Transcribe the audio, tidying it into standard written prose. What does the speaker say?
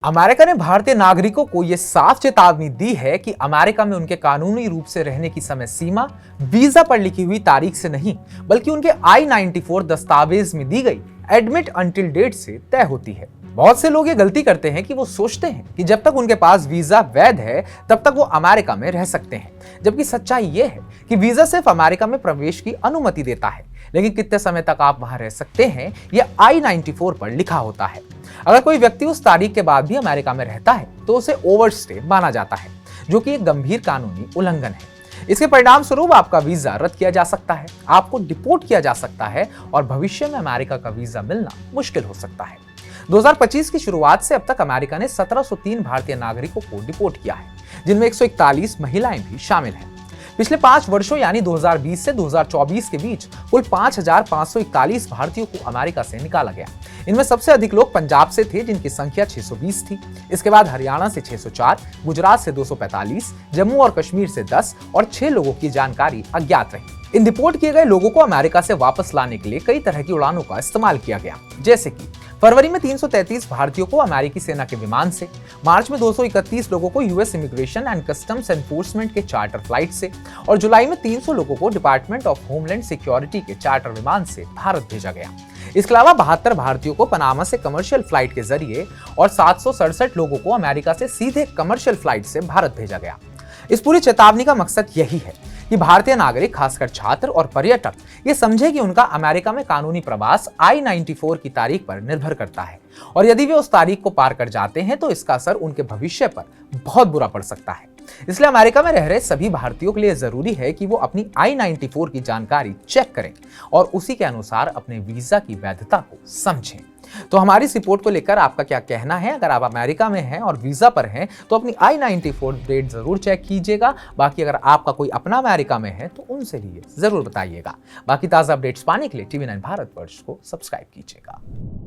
America ने भारतीय नागरिकों को यह साफ चेतावनी दी है कि अमेरिका में उनके कानूनी रूप से रहने की समय सीमा वीजा पर लिखी हुई तारीख से नहीं बल्कि उनके I-94 दस्तावेज में दी गई एडमिट अंटिल डेट से तय होती है। बहुत से लोग ये गलती करते हैं कि वो सोचते हैं कि जब तक उनके पास वीजा वैध है तब तक वो अमेरिका में रह सकते हैं, जबकि सच्चाई ये है कि वीजा सिर्फ अमेरिका में प्रवेश की अनुमति देता है, लेकिन कितने समय तक आप वहां रह सकते हैं यह I-94 पर लिखा होता है। अगर कोई व्यक्ति उस तारीख के बाद भी अमेरिका में रहता है तो उसे ओवरस्टे माना जाता है, जो कि एक गंभीर कानूनी उल्लंघन है। इसके परिणाम स्वरूप आपका वीजा रद्द किया जा सकता है, आपको डिपोर्ट किया जा सकता है और भविष्य में अमेरिका का वीजा मिलना मुश्किल हो सकता है। 2025 की शुरुआत से अब तक अमेरिका ने 1703 भारतीय नागरिकों को डिपोर्ट किया है, जिनमें 141 महिलाएं भी शामिल हैं। पिछले 5 वर्षों यानी 2020 से 2024 के बीच कुल 5,541 भारतीयों को अमेरिका से निकाला गया। इनमें सबसे अधिक लोग पंजाब से थे, जिनकी संख्या 620 थी। इसके बाद हरियाणा से 604, गुजरात से 245, जम्मू और कश्मीर से 10 और 6 लोगों की जानकारी अज्ञात रही। इन डिपोर्ट किए गए लोगों को अमेरिका से वापस लाने के लिए कई तरह की उड़ानों का इस्तेमाल किया गया, जैसे कि फरवरी में 333 भारतीयों को अमेरिकी सेना के विमान से, मार्च में 231 लोगों को US immigration and customs enforcement के चार्टर फ्लाइट से और जुलाई में 300 लोगों को डिपार्टमेंट ऑफ होमलैंड सिक्योरिटी के चार्टर विमान से भारत भेजा गया। इसके अलावा 72 भारतीयों को पनामा से कमर्शियल फ्लाइट के जरिए और 767 लोगों को अमेरिका से सीधे कमर्शियल फ्लाइट से भारत भेजा गया। इस पूरी चेतावनी का मकसद यही है कि भारतीय नागरिक, खासकर छात्र और पर्यटक, ये समझे कि उनका अमेरिका में कानूनी प्रवास I-94 की तारीख पर निर्भर करता है और यदि वे उस तारीख को पार कर जाते हैं तो इसका असर उनके भविष्य पर बहुत बुरा पड़ सकता है। इसलिए अमेरिका में रह रहे सभी भारतीयों के लिए जरूरी है कि वो अपनी I-94 की जानकारी चेक करें और उसी के अनुसार अपने वीजा की वैधता को समझें। तो हमारी इस रिपोर्ट को लेकर आपका क्या कहना है? अगर आप अमेरिका में हैं और वीजा पर हैं तो अपनी I-94 डेट जरूर चेक कीजिएगा। बाकी अगर आपका कोई अपना अमेरिका में है तो उनसे भी जरूर बताइएगा। बाकी ताजा अपडेट्स पाने के लिए TV9 भारतवर्ष को सब्सक्राइब कीजिएगा।